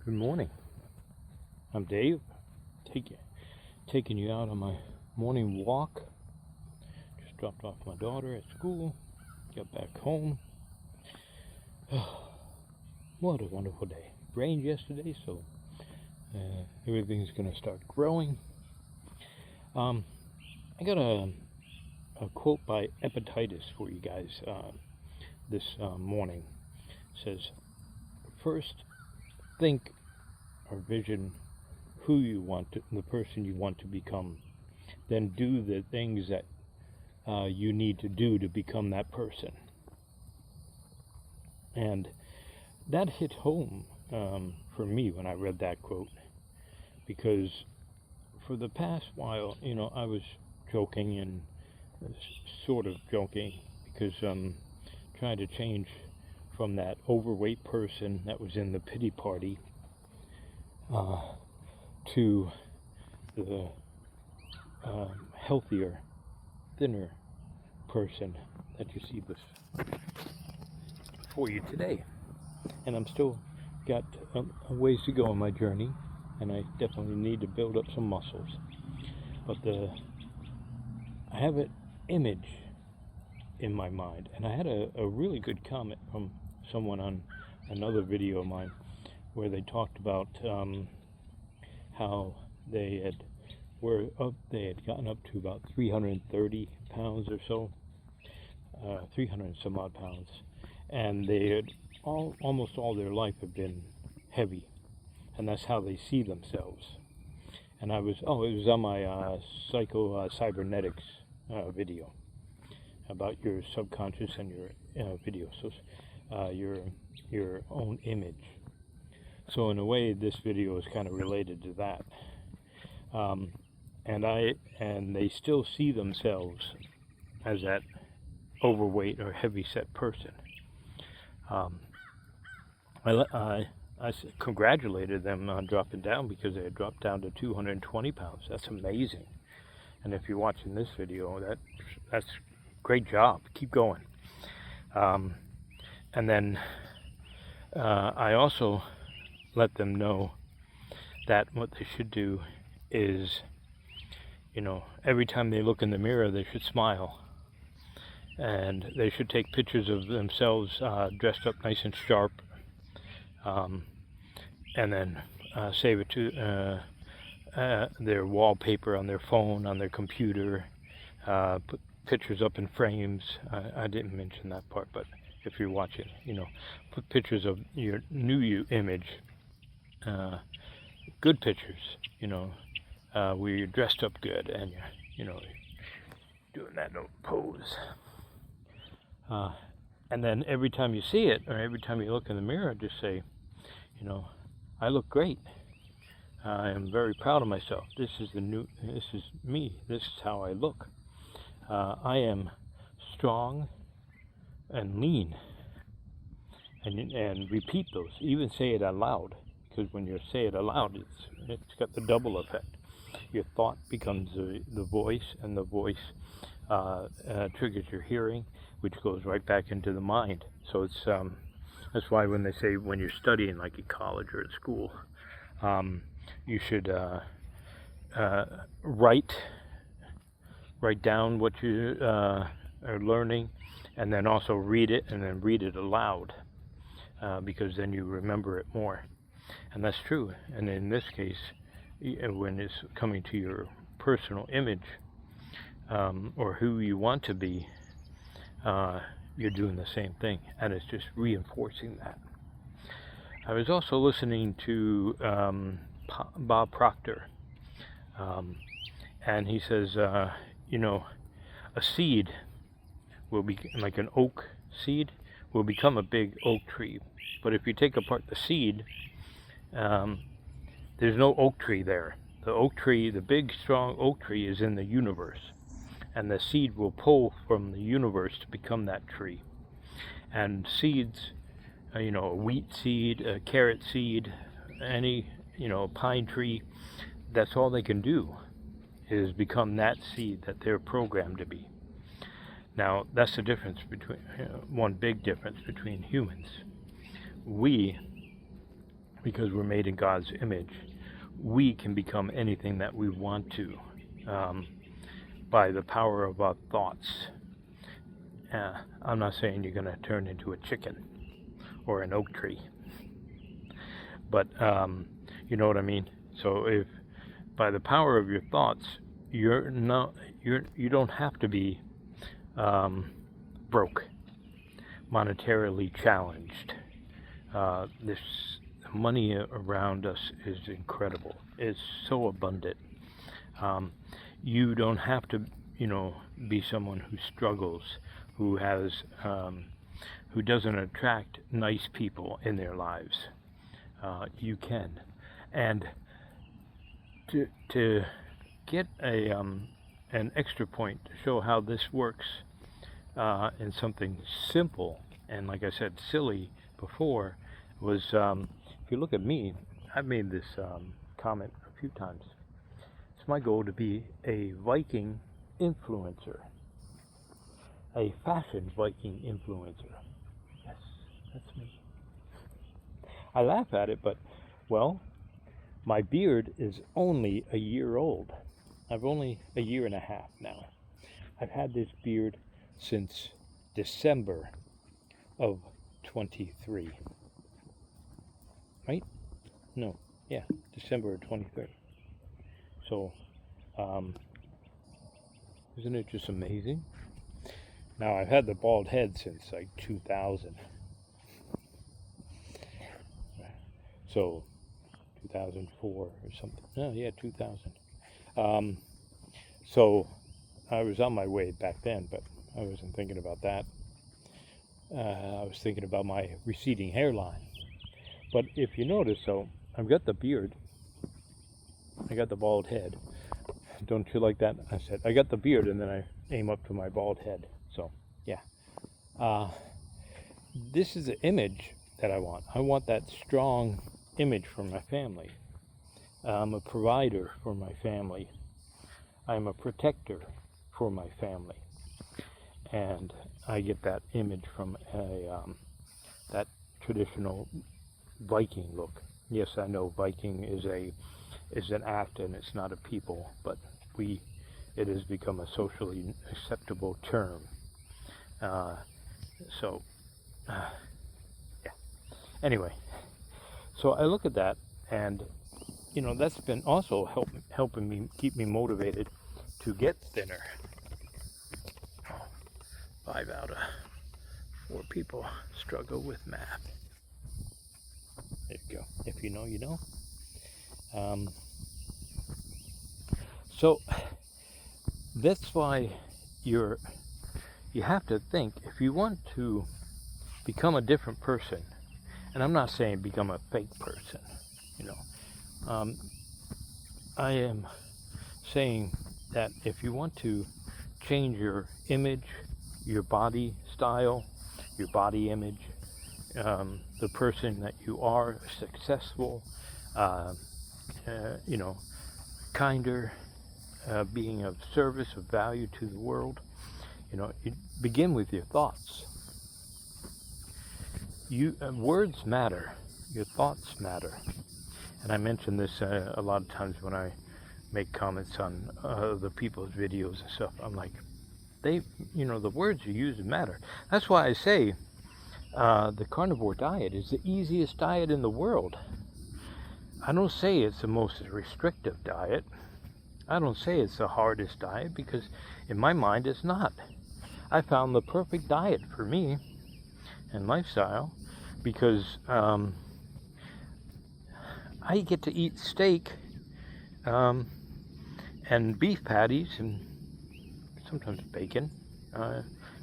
Good morning. I'm Dave, taking you out on my morning walk. Just dropped off my daughter at school, got back home. What a wonderful day. Rained yesterday, so everything's going to start growing. I got a quote by Epictetus for you guys this morning. It says, first, think or vision who you want to, the person you want to become. Then do the things that you need to do to become that person. And that hit home for me when I read that quote, because for the past while, I was joking and sort of joking because I'm trying to change from that overweight person that was in the pity party to the healthier, thinner person that you see before you today. And I'm still got a ways to go on my journey, and I definitely need to build up some muscles. But I have an image in my mind, and I had a really good comment from someone on another video of mine where they talked about how they had gotten up to about 330 pounds or so, 300 and some odd pounds, and they had almost all their life have been heavy, and that's how they see themselves. And it was on my Cybernetics video about your subconscious and your video, so your own image. So in a way, this video is kind of related to that. And they still see themselves as that overweight or heavy-set person. I congratulated them on dropping down, because they had dropped down to 220 pounds. That's amazing. And if you're watching this video, that's great job. Keep going. And then I also let them know that what they should do is, every time they look in the mirror, they should smile. And they should take pictures of themselves dressed up nice and sharp, and then save it to their wallpaper on their phone, on their computer, put pictures up in frames. I didn't mention that part, but if you're watching, put pictures of your new image, good pictures, where you're dressed up good and you're doing that little pose. And then every time you see it, or every time you look in the mirror, just say, I look great. I am very proud of myself. This is me. This is how I look. I am strong and lean. And repeat those. Even say it aloud, because when you say it aloud, it's got the double effect. Your thought becomes the voice, and the voice triggers your hearing, which goes right back into the mind. So it's that's why when they say when you're studying, like in college or at school, you should write down what you are learning, and then also read it, and then read it aloud, because then you remember it more. And that's true. And in this case, when it's coming to your personal image, or who you want to be, you're doing the same thing, and it's just reinforcing that. I was also listening to Bob Proctor, and he says, a seed will be like an oak seed, will become a big oak tree. But if you take apart the seed, there's no oak tree there. The oak tree, the big strong oak tree, is in the universe, and the seed will pull from the universe to become that tree. And seeds, a wheat seed, a carrot seed, any pine tree, that's all they can do is become that seed that they're programmed to be. Now, that's the difference between, one big difference between humans. We because we're made in God's image, we can become anything that we want to by the power of our thoughts. I'm not saying you're going to turn into a chicken or an oak tree, but you know what I mean. So if by the power of your thoughts, you don't have to be broke, monetarily challenged. This money around us is incredible. It's so abundant. You don't have to, be someone who struggles, who doesn't attract nice people in their lives. You can, and to get an extra point to show how this works in something simple and, like I said, silly before, was if you look at me, I've made this comment a few times. It's my goal to be a Viking influencer, a fashion Viking influencer. Yes, that's me. I laugh at it, but, well, my beard is only a year old. I've only a year and a half now. I've had this beard since December of 23. Right? No, yeah, December of 23. So, isn't it just amazing? Now, I've had the bald head since like 2000. So, 2004 or something. No, yeah, 2000. So, I was on my way back then, but I wasn't thinking about that. I was thinking about my receding hairline. But if you notice, though, I've got the beard. I got the bald head. Don't you like that? I said, I got the beard, and then I aim up to my bald head. So, yeah. This is the image that I want. I want that strong image for my family. I'm a provider for my family. I'm a protector for my family. And I get that image from that traditional Viking look. Yes, I know Viking is an act and it's not a people, but it has become a socially acceptable term. Yeah. Anyway, so I look at that, and that's been also helping me keep me motivated to get thinner. 5 out of 4 people struggle with math. There you go. If you know, you know. So that's why you have to think, if you want to become a different person, and I'm not saying become a fake person, I am saying that if you want to change your image, your body style, your body image, the person that you are, successful, kinder, being of service, of value to the world, you begin with your thoughts. Words matter. Your thoughts matter. And I mention this a lot of times when I make comments on other people's videos and stuff. I'm like, the words you use matter. That's why I say the carnivore diet is the easiest diet in the world. I don't say it's the most restrictive diet. I don't say it's the hardest diet, because in my mind it's not. I found the perfect diet for me and lifestyle, because I get to eat steak and beef patties and sometimes bacon.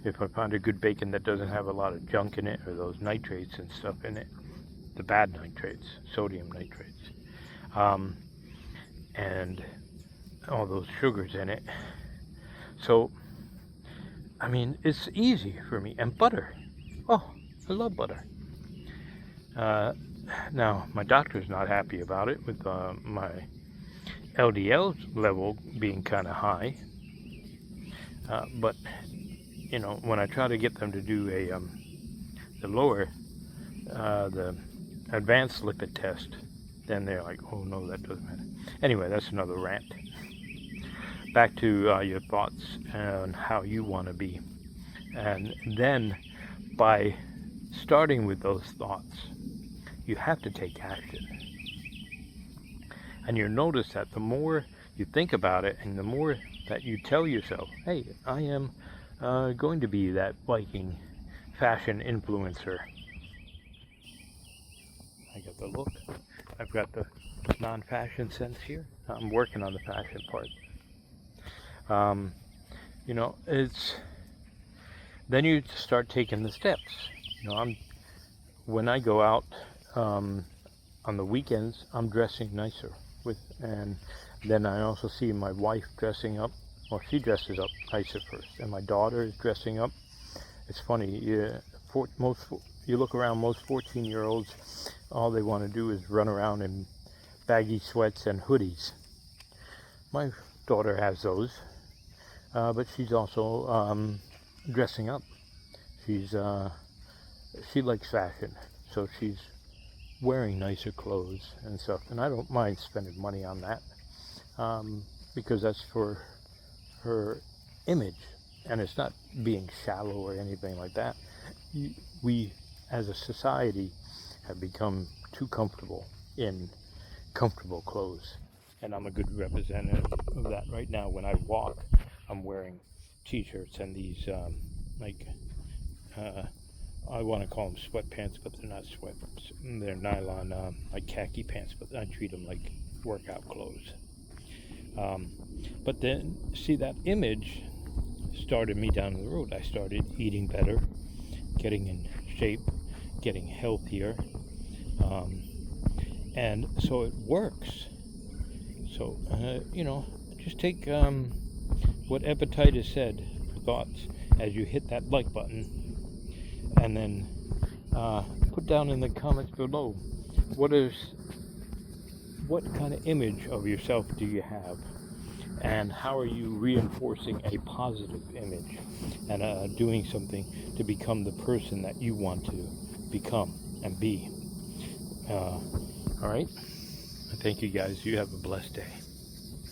If I find a good bacon that doesn't have a lot of junk in it, or those nitrates and stuff in it, the bad nitrates, sodium nitrates, and all those sugars in it. So, I mean, it's easy for me. And butter. Oh, I love butter. Now, my doctor's not happy about it, with my LDL level being kind of high. But, when I try to get them to do the advanced lipid test, then they're like, oh no, that doesn't matter. Anyway, that's another rant. Back to your thoughts and how you want to be. And then by starting with those thoughts, you have to take action. And you'll notice that the more you think about it and the more that you tell yourself, hey, I am going to be that Viking fashion influencer. I got the look. I've got the non-fashion sense here. I'm working on the fashion part. You know, it's then you start taking the steps. You know, when I go out on the weekends, I'm dressing nicer and then I also see my wife dressing up. Well, she dresses up nicer first, and my daughter is dressing up. It's funny. You look around, most 14-year-olds, all they want to do is run around in baggy sweats and hoodies. My daughter has those, but she's also dressing up. She likes fashion, so she's wearing nicer clothes and stuff, and I don't mind spending money on that because that's for her image, and it's not being shallow or anything like that. We as a society have become too comfortable in comfortable clothes, and I'm a good representative of that right now. When I walk, I'm wearing t-shirts and these I want to call them sweatpants, but they're not sweats. They're nylon, like khaki pants, but I treat them like workout clothes. But then, see, that image started me down the road. I started eating better, getting in shape, getting healthier, and so it works. So, you know, just take what Epictetus said for thoughts as you hit that like button, and then put down in the comments below what kind of image of yourself do you have, and how are you reinforcing a positive image and doing something to become the person that you want to become and be. All right, thank you guys. You have a blessed day.